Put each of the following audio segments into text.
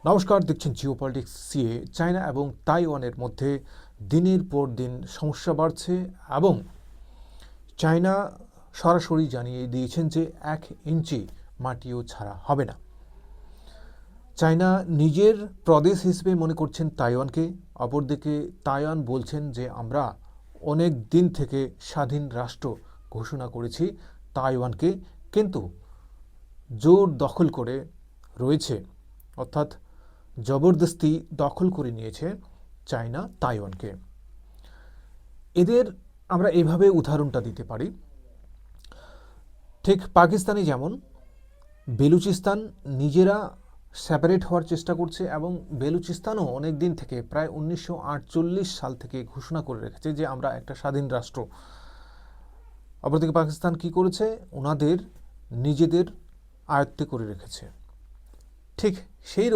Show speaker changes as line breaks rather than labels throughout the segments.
নমস্কার, দেখছেন geopolitics CA. China এবং তাইওয়ানের মধ্যে দিনের পর দিন সমস্যা বাড়ছে এবং চায়না সরাসরি জানিয়ে দিয়েছেন যে 1 ইঞ্চি মাটিও ছাড়া হবে না। চায়না নিজের প্রদেশ হিসেবে মনে করছেন তাইওয়ানকে, অপরদিকে তাইওয়ান বলছেন যে আমরা অনেক দিন থেকে স্বাধীন রাষ্ট্র ঘোষণা করেছি তাইওয়ানকে, কিন্তু জোর দখল করে রয়েছে, অর্থাৎ জবরদস্তি দখল করে নিয়েছে চায়না তাইওয়ানকে। এদের আমরা এভাবে উদাহরণটা দিতে পারি, ঠিক পাকিস্তানে যেমন বেলুচিস্তান নিজেরা সেপারেট হওয়ার চেষ্টা করছে এবং বেলুচিস্তানও অনেক দিন থেকে, প্রায় 1948 সাল থেকে ঘোষণা করে রেখেছে যে আমরা একটা স্বাধীন রাষ্ট্র। অপরদিকে পাকিস্তান কি করেছে, ওনাদের নিজেদের আয়ত্তে করে রেখেছে। ঠিক সেই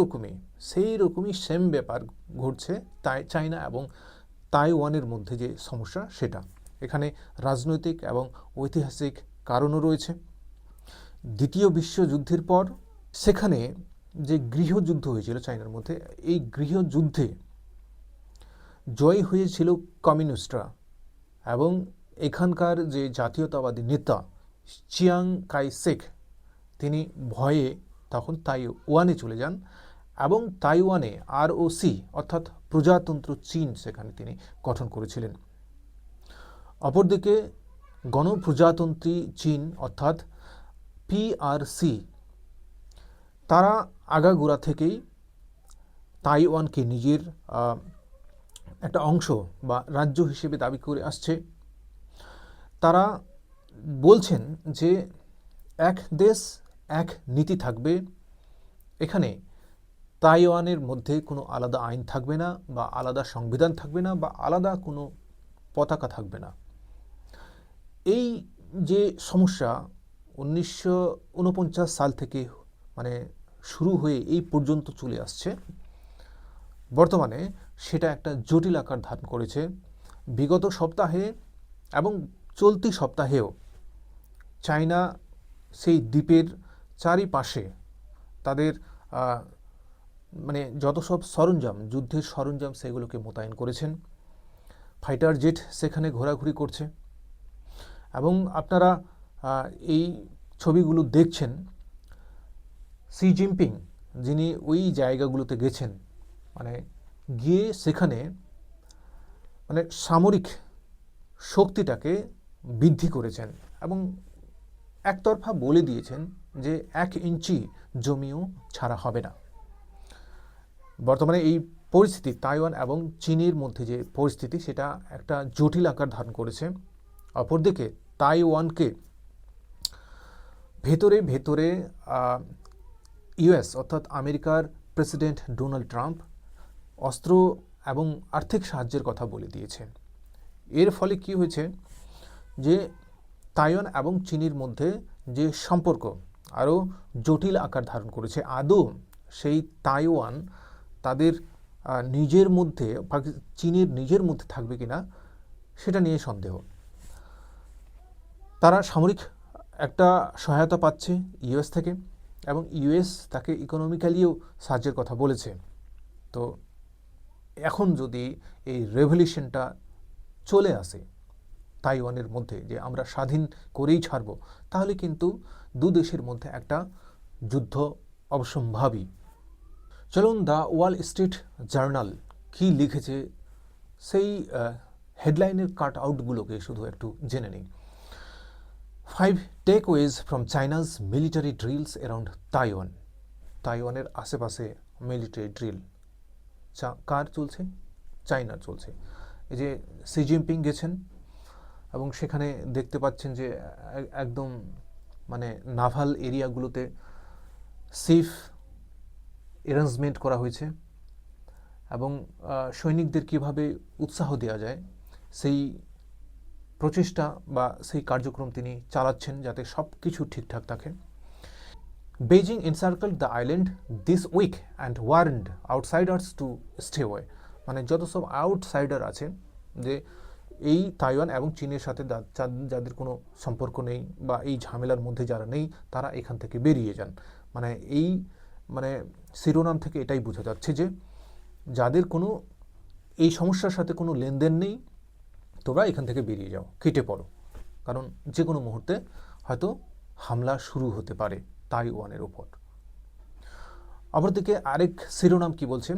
রকমই সেম ব্যাপার ঘটছে চায়না এবং তাইওয়ানের মধ্যে যে সমস্যা, সেটা এখানে রাজনৈতিক এবং ঐতিহাসিক কারণও রয়েছে। দ্বিতীয় বিশ্বযুদ্ধের পর সেখানে যে গৃহযুদ্ধ হয়েছিল চায়নার মধ্যে, এই গৃহযুদ্ধে জয় হয়েছিল কমিউনিস্টরা এবং এখানকার যে জাতীয়তাবাদী নেতা চিয়াং কাই শেক, তিনি ভয়ে তখন তাইওয়ানে চলে যান এবং তাইওয়ানে আরওসি অর্থাৎ প্রজাতন্ত্র চীন সেখানে তিনি গঠন করেছিলেন। অপরদিকে গণপ্রজাতন্ত্রী চীন অর্থাৎ পিআরসি, তারা আগাগোড়া থেকেই তাইওয়ানকে নিজের একটা অংশ বা রাজ্য হিসেবে দাবি করে আসছে। তারা বলছেন যে এক দেশ এক নীতি থাকবে, এখানে তাইওয়ানের মধ্যে কোনো আলাদা আইন থাকবে না বা আলাদা সংবিধান থাকবে না বা আলাদা কোনো পতাকা থাকবে না। এই যে সমস্যা 1949 সাল থেকে মানে শুরু হয়ে এই পর্যন্ত চলে আসছে, বর্তমানে সেটা একটা জটিল আকার ধারণ করেছে। বিগত সপ্তাহে এবং চলতি সপ্তাহেও চায়না সেই দ্বীপের চারিপাশে তাদের মানে যত সব সরঞ্জাম, যুদ্ধের সরঞ্জাম, সেগুলোকে মোতায়েন করেছেন। ফাইটার জেট সেখানে ঘোরাঘুরি করছে এবং আপনারা এই ছবিগুলো দেখছেন। শি জিনপিং, যিনি ওই জায়গাগুলোতে গেছেন, মানে গিয়ে সেখানে মানে সামরিক শক্তিটাকে বৃদ্ধি করেছেন এবং একতরফা বলে দিয়েছেন যে 1 ইঞ্চি জমিও ছাড়া হবে না। বর্তমানে এই পরিস্থিতি তাইওয়ান এবং চীনের মধ্যে যে পরিস্থিতি, সেটা একটা জটিল আকার ধারণ করেছে। অপরদিকে তাইওয়ানকে ভেতরে ভেতরে ইউএস অর্থাৎ আমেরিকার প্রেসিডেন্ট ডোনাল্ড ট্রাম্প অস্ত্র এবং আর্থিক সাহায্যের কথা বলে দিয়েছে। এর ফলে কি হয়েছে যে তাইওয়ান এবং চীনের মধ্যে যে সম্পর্ক আরও জটিল আকার ধারণ করেছে। আদৌ সেই তাইওয়ান তাদের নিজের মধ্যে, চীনের নিজের মধ্যে থাকবে কিনা সেটা নিয়ে সন্দেহ। তারা সামরিক একটা সহায়তা পাচ্ছে ইউএস থেকে এবং ইউএস তাকে ইকোনমিক্যালিও সাহায্যের কথা বলেছে। তো এখন যদি এই রেভলিউশনটা চলে আসে তাইওয়ানের মধ্যে যে আমরা স্বাধীন করেই ছাড়ব, তাহলে কিন্তু দু দেশের মধ্যে একটা যুদ্ধ অবশ্যম্ভাবী। চলুন দ্য ওয়াল স্ট্রিট জার্নাল কি লিখেছে সেই হেডলাইনের কাট আউটগুলোকে শুধু একটু জেনে নিই। 5 takeaways from China's military drills around Taiwan. তাইওয়ানের আশেপাশে মিলিটারি ড্রিল কার চলছে? চায়নার চলছে। এই যে শি জিনপিং গেছেন এবং সেখানে দেখতে পাচ্ছেন যে একদম মানে নাভাল এরিয়াগুলোতে সেফ অ্যারেঞ্জমেন্ট করা হয়েছে এবং সৈনিকদের কীভাবে উৎসাহ দেওয়া যায় সেই প্রচেষ্টা বা সেই কার্যক্রম তিনি চালাচ্ছেন যাতে সব কিছু ঠিকঠাক থাকে। Beijing encircled the island this week and warned outsiders to stay away. মানে যত সব আউটসাইডার আছে, যে এই তাইওয়ান এবং চীনের সাথে যাদের কোনো সম্পর্ক নেই বা এই ঝামেলার মধ্যে যারা নেই, তারা এখান থেকে বেরিয়ে যান। মানে এই মানে শিরোনাম থেকে এটাই বোঝা যাচ্ছে যে যাদের কোনো এই সমস্যার সাথে কোনো লেনদেন নেই, তোমরা এখান থেকে বেরিয়ে যাও, কেটে পড়ো, কারণ যে কোনো মুহূর্তে হয়তো হামলা শুরু হতে পারে তাইওয়ানের উপর। অপরদিকে আরেক শিরোনাম কি বলছেন,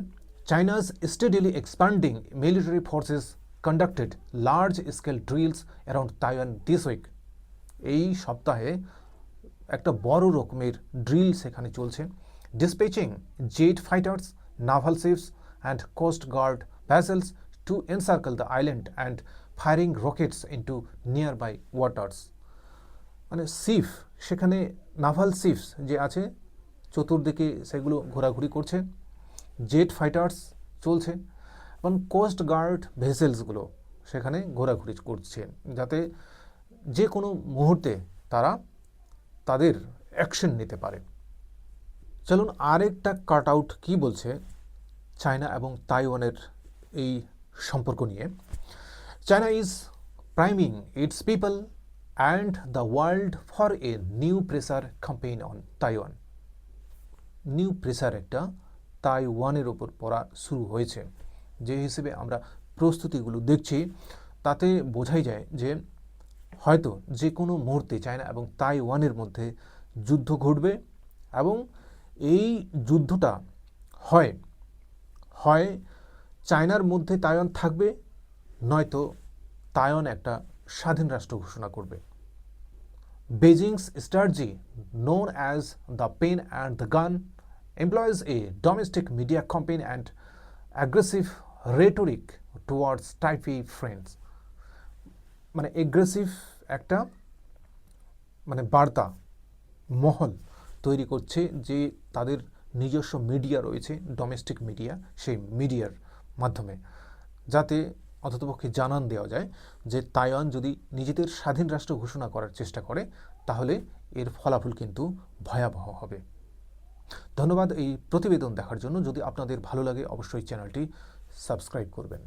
Chinese steadily expanding military forces conducted large scale drills around Taiwan this week. এই সপ্তাহে একটা বড় রকমের ড্রিল সেখানে চলছে। Dispatching jet fighters, naval ships and coast guard vessels to encircle the island and firing rockets into nearby waters. মানে ship, সেখানে naval ships যে আছে চতুর্দিকে সেগুলো ঘোরাঘুরি করছে, জেট ফাইটার্স চলছে এবং কোস্ট গার্ড ভেসেলসগুলো সেখানে ঘোরাঘুরি করছে, যাতে যে কোনো মুহূর্তে তারা তাদের অ্যাকশন নিতে পারে। চলুন আরেকটা কাট আউট কী বলছে চায়না এবং তাইওয়ানের এই সম্পর্ক নিয়ে। China is priming it's people and the world for a new pressure campaign on Taiwan. New pressure একটা তাইওয়ানের ওপর পড়া শুরু হয়েছে। যে হিসেবে আমরা প্রস্তুতিগুলো দেখছি তাতে বোঝাই যায় যে হয়তো যে কোনো মুহূর্তে চায়না এবং তাইওয়ানের মধ্যে যুদ্ধ ঘটবে এবং এই যুদ্ধটা হয় চায়নার মধ্যে তাইওয়ান থাকবে, নয়তো তাইওয়ান একটা স্বাধীন রাষ্ট্র ঘোষণা করবে। বেজিংস strategy known as the pen and the gun employs a domestic media campaign and aggressive rhetoric towards Taipei friends। মানে এগ্রেসিভ একটা বার্তা মহল তৈরি করছে যে তাদের নিজস্ব মিডিয়া রয়েছে, ডোমেস্টিক মিডিয়া, সেই মিডিয়ার মাধ্যমে, যাতে অন্ততপক্ষে জানান দেওয়া যায় যে তাইওয়ান যদি নিজেদের স্বাধীন রাষ্ট্র ঘোষণা করার চেষ্টা করে তাহলে এর ফলাফল কিন্তু ভয়াবহ হবে। ধন্যবাদ এই প্রতিবেদন দেখার জন্য। যদি আপনাদের ভালো লাগে অবশ্যই চ্যানেলটি সাবস্ক্রাইব করবেন।